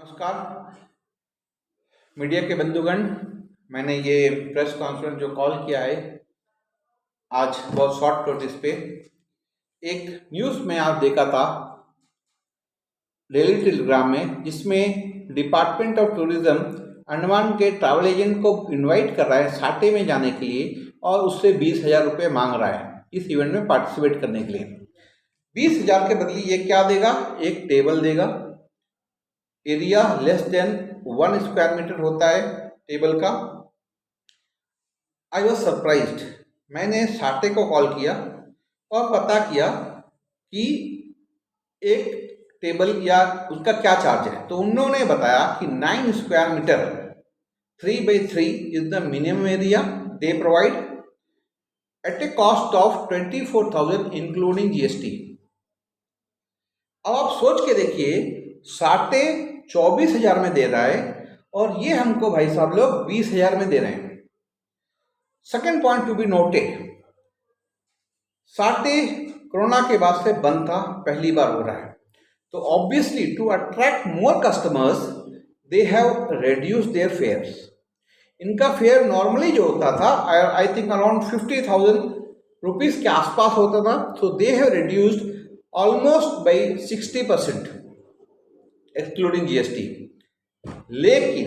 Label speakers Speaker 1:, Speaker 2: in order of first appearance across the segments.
Speaker 1: नमस्कार मीडिया के बंधुगण। मैंने ये प्रेस कॉन्फ्रेंस जो कॉल किया है आज बहुत शॉर्ट नोटिस पे, एक न्यूज़ में आप देखा था डेली टेलीग्राम में, जिसमें डिपार्टमेंट ऑफ टूरिज्म अंडमान के ट्रैवल एजेंट को इनवाइट कर रहा है साटे में जाने के लिए और उससे 20,000 रुपये मांग रहा है इस इवेंट में पार्टिसिपेट करने के लिए। 20,000 के बदले ये क्या देगा? एक टेबल देगा। Area less than 1 square metre होता है टेबल का। I was surprised. मैंने साटे को कॉल किया और पता किया कि एक टेबल या उसका क्या चार्ज है, तो उन्होंने बताया कि 9 square metre 3x3 is the minimum area they provide at a cost of 24,000 including GST. अब आप सोच के देखिए, साटे 24,000 में दे रहा है और ये हमको भाई साहब लोग 20,000 में दे रहे हैं। Second point to be noted, साटे कोरोना के बाद से बंद था, पहली बार हो रहा है, तो obviously to attract more customers they have reduce their fares. इनका फेयर नॉर्मली जो होता था आई थिंक अराउंड 50,000 रुपीज के आसपास होता था, so they have reduced almost by 60% excluding GST. लेकिन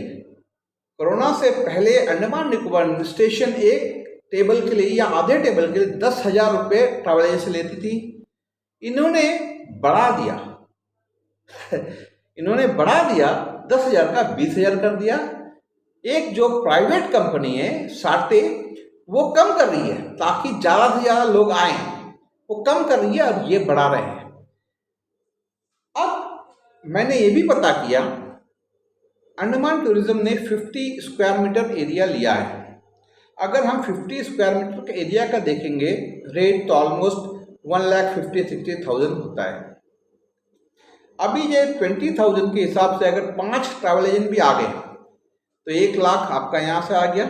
Speaker 1: कोरोना से पहले अंडमान निकोबार स्टेशन एक टेबल के लिए या आधे टेबल के लिए 10,000 रुपये ट्रैवल एजेंसी लेती थी। इन्होंने बढ़ा दिया इन्होंने बढ़ा दिया 10,000 का 20,000 कर दिया। एक जो प्राइवेट कंपनी है साटे, वो कम कर रही है ताकि ज़्यादा से ज़्यादा लोग आए, वो कम कर रही है और ये बढ़ा रहे हैं। अब मैंने ये भी पता किया, अंडमान टूरिज्म ने 50 स्क्वायर मीटर एरिया लिया है। अगर हम 50 स्क्वायर मीटर के एरिया का देखेंगे रेट, तो ऑलमोस्ट 1,50,000-60,000 होता है। अभी ये 20,000 के हिसाब से अगर 5 ट्रैवल एजेंट भी आ गए तो 1 लाख आपका यहाँ से आ गया,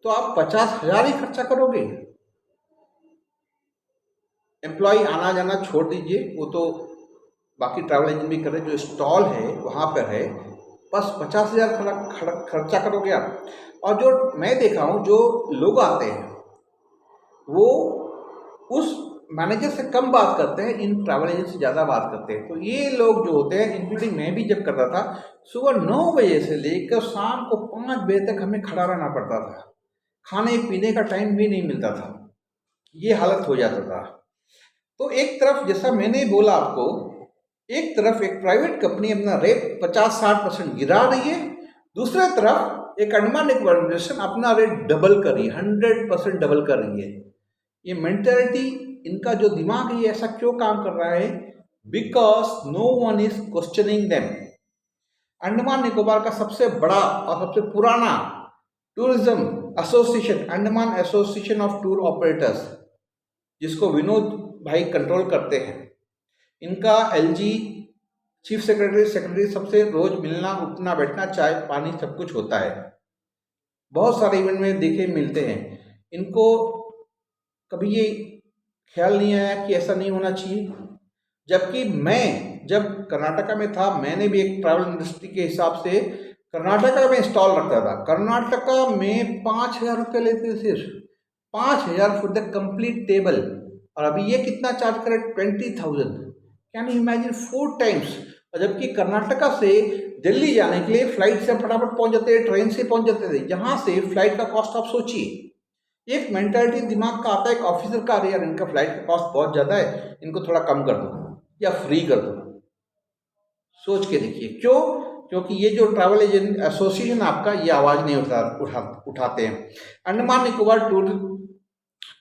Speaker 1: तो आप 50,000 ही खर्चा करोगे। एम्प्लॉय आना जाना छोड़ दीजिए, वो तो बाकी ट्रैवल एजेंट भी कर रहे, जो स्टॉल है वहाँ पर है, बस 50,000 खर्चा करोगे आप। और जो मैं देखा हूँ, जो लोग आते हैं वो उस मैनेजर से कम बात करते हैं, इन ट्रैवल एजेंट से ज़्यादा बात करते हैं। तो ये लोग जो होते हैं, इंक्लूडिंग मैं भी जब करता था, सुबह 9 बजे से लेकर शाम को 5 बजे तक हमें खड़ा रहना पड़ता था, खाने पीने का टाइम भी नहीं मिलता था, ये हालत हो जाता था। तो एक तरफ, जैसा मैंने बोला आपको, एक तरफ एक प्राइवेट कंपनी अपना रेट 50-60% गिरा रही है, दूसरे तरफ एक अंडमान निकोबार एडमिनिस्ट्रेशन अपना रेट डबल कर रही है, 100% डबल कर रही है। ये मेंटेलिटी, इनका जो दिमाग है, ये ऐसा क्यों काम कर रहा है? Because no one is questioning them. Andaman Nicobar का सबसे बड़ा और सबसे पुराना tourism association, Andaman association of tour operators, जिसको विनोद भाई कंट्रोल करते हैं, इनका एलजी चीफ सेक्रेटरी सबसे रोज मिलना, उठना, बैठना, चाय पानी सब कुछ होता है। बहुत सारे इवेंट में देखे मिलते हैं। इनको कभी ये ख्याल नहीं आया कि ऐसा नहीं होना चाहिए। जबकि मैं जब कर्नाटका में था, मैंने भी एक ट्रैवल इंडस्ट्री के हिसाब से कर्नाटका में स्टॉल रखता था। कर्नाटका में 5,000 रुपये लेते थे, सिर्फ 5,000 फॉर द कंप्लीट टेबल। और अभी ये कितना चार्ज करे? 20,000। Can you imagine? 4 टाइम्स। और जबकि कर्नाटका से दिल्ली जाने के लिए फ्लाइट से फटाफट पहुंच जाते थे, ट्रेन से पहुंच जाते थे। यहाँ से फ्लाइट का कॉस्ट आप सोचिए। एक मेंटालिटी दिमाग का आता है एक ऑफिसर का, अरे यार इनका फ्लाइट का कॉस्ट बहुत ज़्यादा है, इनको थोड़ा कम कर दो या फ्री कर दो। सोच के देखिए क्यों? क्योंकि ये जो ट्रैवल एजेंट एसोसिएशन आपका, ये आवाज़ नहीं उठाते हैं। Andaman Nicobar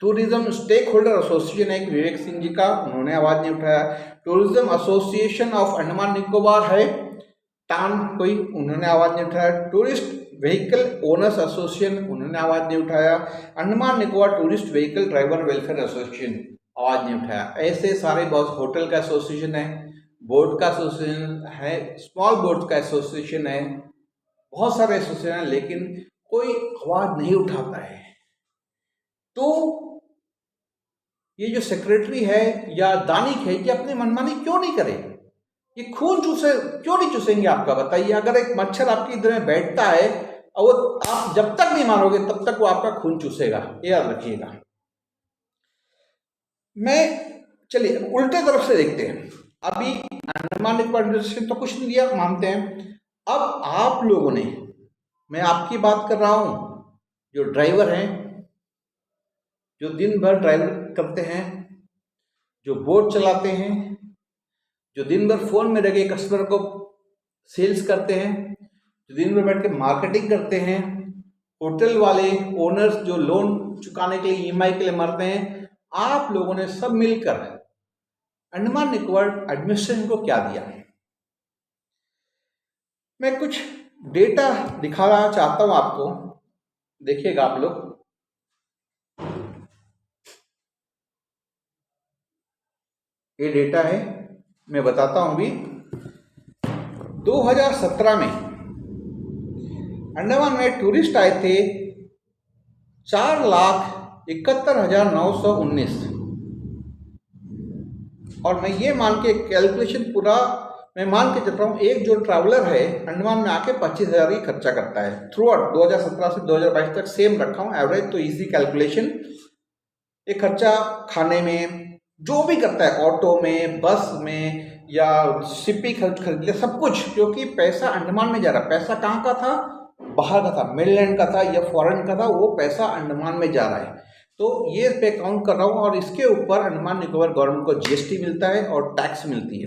Speaker 1: tourism stakeholder association है, विवेक सिंह जी का, उन्होंने आवाज़ नहीं उठाया। Tourism association of Andaman Nicobar है, टान कोई, उन्होंने आवाज़ नहीं उठाया। टूरिस्ट व्हीकल ओनर्स एसोसिएशन, उन्होंने आवाज़ नहीं उठाया। Andaman Nicobar tourist vehicle driver welfare association, आवाज़ नहीं उठाया। ऐसे सारे बहुत, होटल का एसोसिएशन है, बोट का एसोसिएशन है, स्मॉल बोट का एसोसिएशन है, बहुत सारे एसोसिएशन है, लेकिन कोई आवाज़ नहीं उठाता है। तो ये जो सेक्रेटरी है या दानिक है, ये अपनी मनमानी क्यों नहीं करे? ये खून चूसे क्यों नहीं चूसेंगे आपका, बताइए। अगर एक मच्छर आपकी इधर में बैठता है और वो आप जब तक नहीं मारोगे तब तक वो आपका खून चूसेगा, ये याद रखिएगा। मैं चलिए उल्टे तरफ से देखते हैं। अभी अंडमान निकोबार से तो कुछ नहीं दिया, मानते हैं। अब आप लोगों ने, मैं आपकी बात कर रहा हूं, जो ड्राइवर हैं, जो दिन भर ड्राइवर करते हैं, जो बोट चलाते हैं, जो दिन भर फोन में लगे कस्टमर को सेल्स करते हैं, जो दिन भर बैठ के मार्केटिंग करते हैं, होटल वाले ओनर्स जो लोन चुकाने के लिए ईएमआई के लिए मरते हैं, आप लोगों ने सब मिलकर अंडमान निकोबार एडमिनिस्ट्रेशन को क्या दिया। मैं कुछ डेटा दिखाना चाहता हूं आपको, देखिएगा आप लोग। ये डेटा है, मैं बताता हूं। अभी 2017 में अंडमान में टूरिस्ट आए थे 4,71,919, और मैं ये मान के कैलकुलेशन पूरा मैं मान के चल रहा हूँ, एक जो ट्रैवलर है अंडमान में आके 25,000 की खर्चा करता है थ्रू आउट 2017 से 2022 तक, सेम रखा हूँ एवरेज, तो इजी कैलकुलेशन। ये खर्चा खाने में जो भी करता है, ऑटो में, बस में, या शिपिंग खरीद लिया, सब कुछ, क्योंकि पैसा अंडमान में जा रहा है। पैसा कहाँ का था? बाहर का था, मेनलैंड का था या फॉरेन का था, वो पैसा अंडमान में जा रहा है। तो ये पे काउंट कर रहा हूँ, और इसके ऊपर अंडमान निकोबार गवर्नमेंट को जीएसटी मिलता है और टैक्स मिलती है।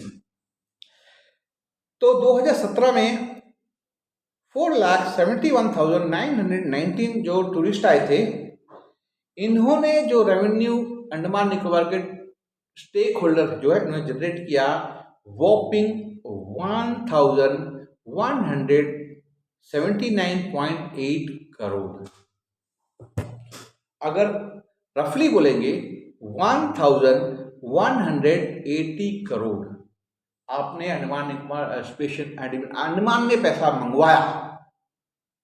Speaker 1: तो 2017 में 4,71,919 जो टूरिस्ट आए थे, इन्होंने जो रेवेन्यू अंडमान निकोबार के स्टेक होल्डर जो है उन्होंने जनरेट किया वॉपिंग 1,179.8 करोड़। अगर रफली बोलेंगे 1,180 करोड़ आपने अंडमान निकोबार स्पेशल अंडमान में पैसा मंगवाया,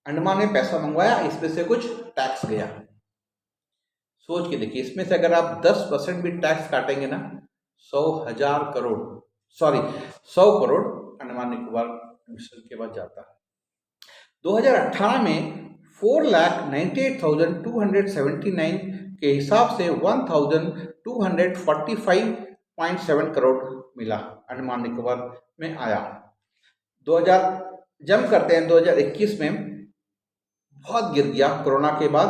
Speaker 1: अंडमान में पैसा मंगवाया, इसमें से कुछ टैक्स गया। सोच के देखिए, इसमें से अगर आप 10% भी टैक्स काटेंगे ना, 100,000 करोड़, सॉरी 100 करोड़ अंडमान निकोबार के बाद जाता है। 2018 में 4,98,279 के हिसाब से 1,245.7 करोड़ मिला अंडमान निकोबार में आया। 2000 जंप करते हैं 2021 में, बहुत गिर गया कोरोना के बाद,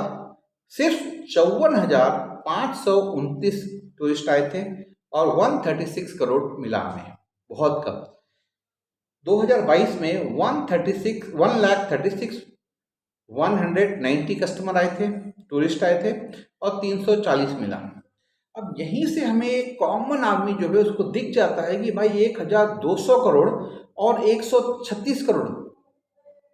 Speaker 1: सिर्फ 54,529 टूरिस्ट आए थे और 136 करोड़ मिला हमें, बहुत कम। 2022 में 1,36,190 कस्टमर आए थे, टूरिस्ट आए थे, और 340 मिला। अब यहीं से हमें एक कॉमन आदमी जो है उसको दिख जाता है कि भाई 1,200 करोड़ और 136 करोड़,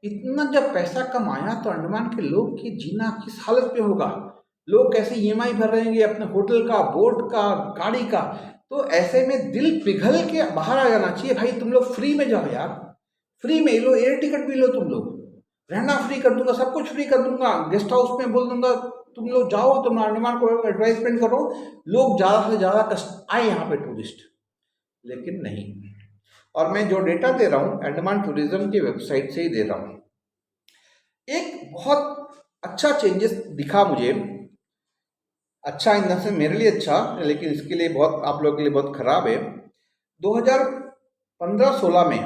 Speaker 1: इतना जब पैसा कमाया तो अंडमान के लोग की जीना किस हालत में होगा। लोग कैसे ईएमआई भर रहेंगे अपने होटल का, बोट का, गाड़ी का। तो ऐसे में दिल पिघल के बाहर आ जाना चाहिए, भाई तुम लोग फ्री में जाओ यार, फ्री में लो, एयर टिकट भी लो, तुम लोग, रहना फ्री कर दूंगा, सब कुछ फ्री कर दूंगा, गेस्ट हाउस में बोल दूंगा तुम लोग जाओ, तुम अंडमान को एडवर्टाइजमेंट करो, लोग ज़्यादा से ज़्यादा आए यहाँ पे टूरिस्ट। लेकिन नहीं। और मैं जो डेटा दे रहा हूँ अंडमान टूरिज्म की वेबसाइट से ही दे रहा हूँ। एक बहुत अच्छा चेंजेस दिखा मुझे, अच्छा इन से मेरे लिए अच्छा, लेकिन इसके लिए बहुत, आप लोगों के लिए बहुत खराब है। 2015-16 में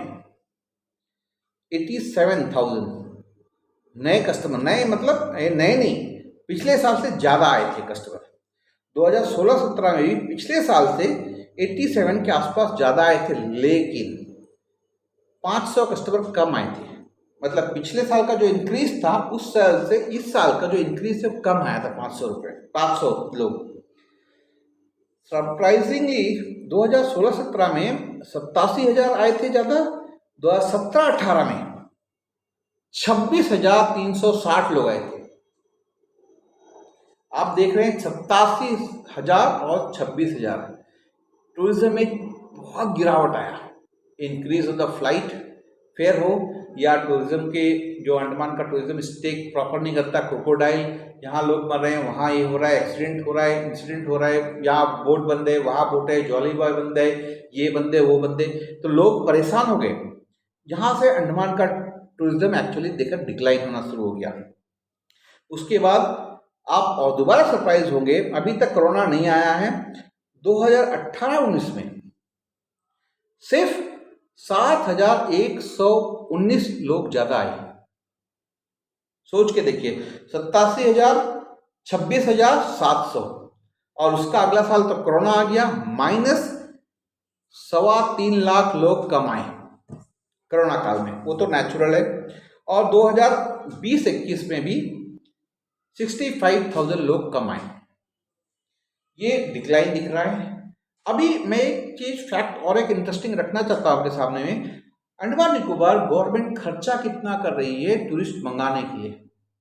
Speaker 1: 87,000 नए कस्टमर, नए मतलब नए नहीं, पिछले साल से ज़्यादा आए थे कस्टमर। 2016-17 में भी पिछले साल से 87 के आसपास ज़्यादा आए थे, लेकिन 500 कस्टमर कम आए थे। मतलब पिछले साल का जो इंक्रीज था उस साल से इस साल का जो इंक्रीज है कम आया था, 500 लोग। सरप्राइजिंगली 2016-17 में 87,000 आए थे ज़्यादा, 2017-18 में 26,360 लोग आए थे। आप देख रहे हैं 87,000 और 26,000, टूरिज्म में बहुत गिरावट आया। Increase of the flight fair हो या टूरिज्म के जो अंडमान का टूरिज्म स्टेक प्रॉपर नहीं करता, क्रोकोडाइल, यहाँ लोग मर रहे हैं, वहाँ ये हो रहा है, एक्सीडेंट हो रहा है, इंसिडेंट हो रहा है, यहाँ बोट बंद है, वहाँ बोट है, जॉली बॉय बंद है, ये बंदे वो बंदे, तो लोग परेशान हो गए। यहाँ से अंडमान का टूरिज्म एक्चुअली देखकर डिक्लाइन होना शुरू हो गया। उसके बाद आप और दोबारा सरप्राइज होंगे, अभी तक कोरोना नहीं आया है। 2018-19 में सिर्फ 7,119 लोग ज्यादा आए। सोच के देखिए, 87,000, 26,700, और उसका अगला साल तो कोरोना आ गया, माइनस 3.25 लाख लोग कम आए कोरोना काल में, वो तो नेचुरल है। और 2020-21 में भी 65,000 लोग कम आए, ये डिक्लाइन दिख रहा है। अभी मैं एक चीज फैक्ट और एक इंटरेस्टिंग रखना चाहता हूं आपके सामने में। अंडमान निकोबार गवर्नमेंट खर्चा कितना कर रही है टूरिस्ट मंगाने के लिए,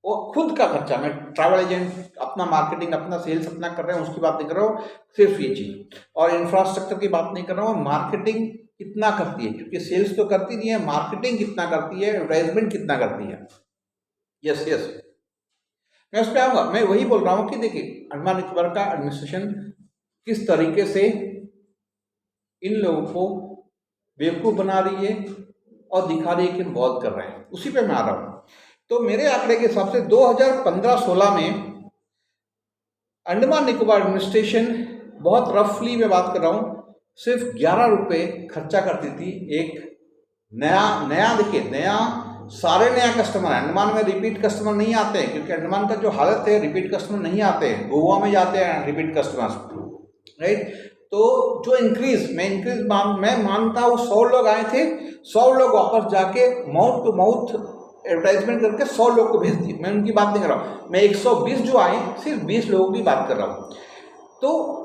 Speaker 1: वो खुद का खर्चा, मैं ट्रैवल एजेंट अपना मार्केटिंग अपना सेल्स अपना कर रहे हैं उसकी बात नहीं कर रहा हूँ, सिर्फ ये चीज, और इंफ्रास्ट्रक्चर की बात नहीं कर रहा हूँ, मार्केटिंग कितना करती है, क्योंकि सेल्स तो करती नहीं है, मार्केटिंग कितना करती है, एडवर्टाइजमेंट कितना करती है। यस यस, मैं उस पर आऊंगा। मैं वही बोल रहा हूँ कि देखिए अंडमान निकोबार का एडमिनिस्ट्रेशन किस तरीके से इन लोगों को बेवकूफ़ बना रही है और दिखा रही है कि बहुत कर रहे हैं, उसी पे मैं आ रहा हूँ। तो मेरे आंकड़े के हिसाब से 2015-16 में अंडमान निकोबार एडमिनिस्ट्रेशन, बहुत रफली मैं बात कर रहा हूँ, सिर्फ 11 रुपये खर्चा करती थी एक नया देखिए नया सारे नया कस्टमर। अंडमान में रिपीट कस्टमर नहीं आते हैं, क्योंकि अंडमान का जो हालत है रिपीट कस्टमर नहीं आते हैं, गोवा में जाते हैं रिपीट कस्टमर्स, राइट। तो जो मैं मानता हूँ 100 लोग आए थे, 100 लोग वापस जाके माउथ टू माउथ एडवर्टाइजमेंट करके 100 लोग को भेज दिए। मैं उनकी बात नहीं कर रहा हूँ, मैं 120 जो आए सिर्फ 20 लोगों की बात कर रहा हूँ। तो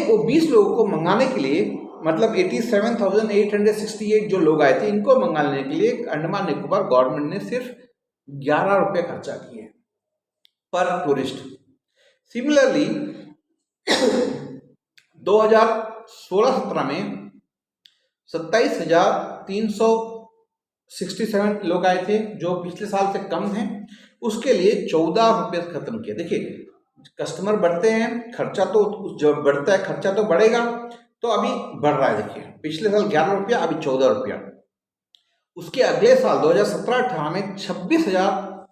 Speaker 1: वो 20 लोगों को मंगाने के लिए, मतलब 87,868 जो लोग आए थे, इनको मंगाने के लिए अंडमान निकोबार गवर्नमेंट ने सिर्फ 11 रुपये खर्चा किए पर टूरिस्ट। सिमिलरली 2016-17 में 27,367 लोग आए थे, जो पिछले साल से कम हैं, उसके लिए 14 रुपये खत्म किया। देखिए कस्टमर बढ़ते हैं, खर्चा तो जब बढ़ता है खर्चा तो बढ़ेगा, तो अभी बढ़ रहा है। देखिए पिछले साल 11 रुपया, अभी 14 रुपया। उसके अगले साल 2017-18 में 26,000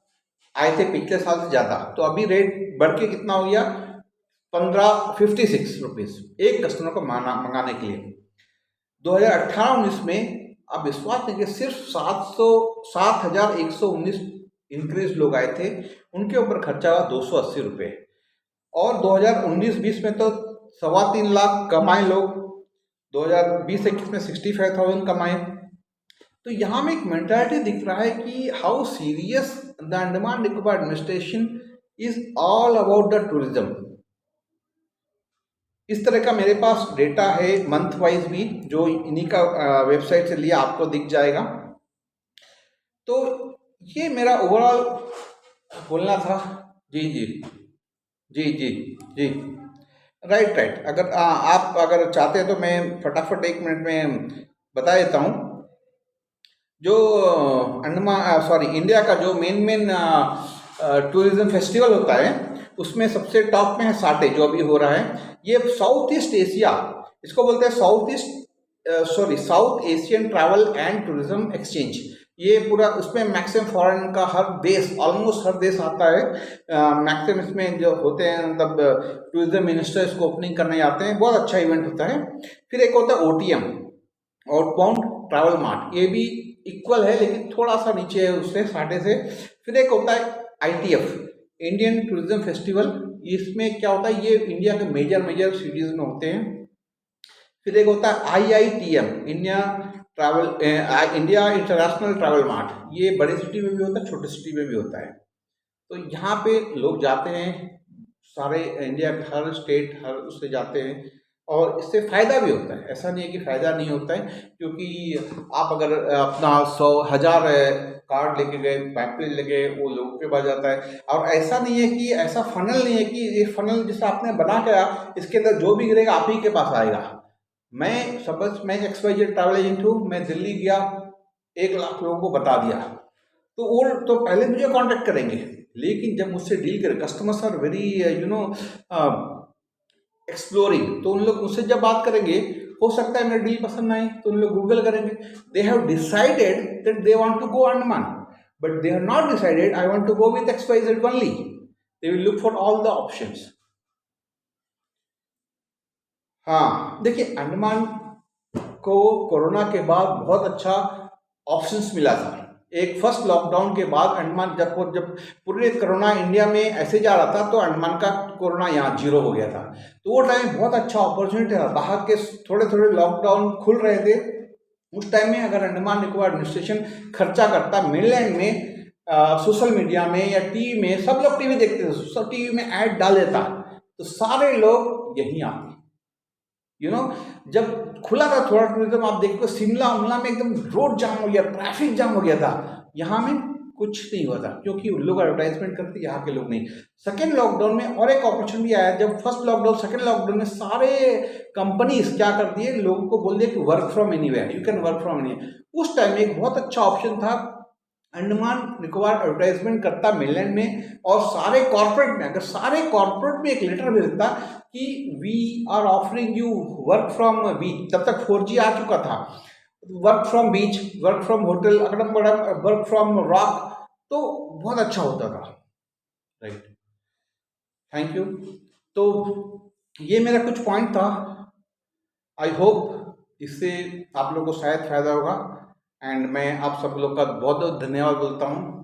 Speaker 1: आए थे, पिछले साल से ज़्यादा, तो अभी रेट बढ़ के कितना हो गया, 56 रुपीज़ एक कस्टमर को मंगाने के लिए। 2018-19 में आप विश्वास नहीं कि सिर्फ 7,119 इंक्रीज लोग आए थे, उनके ऊपर खर्चा हुआ 280 रुपये। और 2019-20 में तो 3.25 लाख कमाए लोग, 2020-21 में 65,000 कमाए। तो यहाँ में एक मेंटालिटी दिख रहा है कि how serious the Andaman Nicobar administration is all about the tourism. इस तरह का मेरे पास डेटा है मंथ वाइज भी, जो इन्हीं का वेबसाइट से लिया, आपको दिख जाएगा। तो ये मेरा ओवरऑल बोलना था। जी जी जी जी जी, राइट। अगर आप अगर चाहते हैं तो मैं फटाफट 1 मिनट में बता देता हूँ। जो इंडिया का जो मेन टूरिज्म फेस्टिवल होता है, उसमें सबसे टॉप में है साटे, जो अभी हो रहा है। ये साउथ ईस्ट एशिया, इसको बोलते हैं south Asian travel and tourism exchange. ये पूरा, उसमें मैक्सिमम फॉरेन का हर देश, ऑलमोस्ट हर देश आता है। मैक्सिमम इसमें जो होते हैं, मतलब टूरिज्म मिनिस्टर इसको ओपनिंग करने आते हैं, बहुत अच्छा इवेंट होता है। फिर एक होता है OTM, आउटबाउंड ट्रैवल मार्ट, ये भी इक्वल है लेकिन थोड़ा सा नीचे है उससे, साटे से। फिर एक होता है ITF, इंडियन टूरिज्म फेस्टिवल। इसमें क्या होता है, ये इंडिया के मेजर सिटीज में होते हैं। फिर एक होता है IITM, India international travel mart, ये बड़ी सिटी में भी होता है, छोटी सिटी में भी होता है। तो यहाँ पे लोग जाते हैं, सारे इंडिया के हर स्टेट, हर उससे जाते हैं, और इससे फ़ायदा भी होता है। ऐसा नहीं है कि फ़ायदा नहीं होता है, क्योंकि आप अगर अपना 100,000 कार्ड लेके गए, पैम्पलेट लेके गए, वो लोगों के पास जाता है। और ऐसा नहीं है कि, ऐसा फनल नहीं है कि ये फनल जैसा आपने बना के इसके अंदर जो भी गिरेगा आप ही के पास आएगा। मैं XYZ ट्रैवल एजेंट हूँ, मैं दिल्ली गया, 1 लाख लोगों को बता दिया, तो वो तो पहले मुझे कांटेक्ट करेंगे, लेकिन जब मुझसे डील करें, कस्टमर्स आर वेरी एक्सप्लोरिंग, तो उन लोग मुझसे जब बात करेंगे, हो सकता है मेरा डील पसंद ना आए, तो उन लोग गूगल करेंगे, they have decided that they want to go Andaman, but they have not decided I want to go with XYZ only, they will look for all the options. हाँ, देखिए अंडमान को कोरोना के बाद बहुत अच्छा ऑप्शंस मिला था। एक फर्स्ट लॉकडाउन के बाद अंडमान जब पूरे कोरोना इंडिया में ऐसे जा रहा था, तो अंडमान का कोरोना यहाँ 0 हो गया था, तो वो टाइम बहुत अच्छा अपॉर्चुनिटी था। बाहर के थोड़े थोड़े लॉकडाउन खुल रहे थे, उस टाइम में अगर अंडमान निकोबार एडमिनिस्ट्रेशन खर्चा करता मेनलैंड में, सोशल मीडिया में या टीवी में, सब लोग टीवी देखते थे, सब टीवी में ऐड डाल देता, तो सारे लोग यहीं आते। जब खुला था थोड़ा टूरिज्म, आप देखो शिमला उमला में एकदम रोड जाम हो गया, ट्रैफिक जाम हो गया था, यहाँ में कुछ नहीं हुआ था, क्योंकि उन लोग एडवर्टाइजमेंट करते, यहाँ के लोग नहीं। सेकेंड लॉकडाउन में और एक अपॉर्चुनिटी आया, जब फर्स्ट लॉकडाउन सेकेंड लॉकडाउन में सारे कंपनीज क्या कर दिए, लोगों को बोल दिया कि work from anywhere, you can work from anywhere. उस टाइम में एक बहुत अच्छा ऑप्शन था, अंडमान निकोबार एडवर्टाइजमेंट करता मेनलैंड में, और सारे कॉर्पोरेट में, अगर सारे कॉर्पोरेट में एक लेटर भेजता कि we are offering you work from beach, तब तक 4G आ चुका था, work from beach, work from hotel, अगड़म बगड़म, वर्क फ्रॉम रॉक, तो बहुत अच्छा होता था। Right, thank you. तो ये मेरा कुछ पॉइंट था, आई होप इससे आप लोगों को शायद फायदा होगा, एंड मैं आप सब लोग का बहुत बहुत धन्यवाद बोलता हूँ।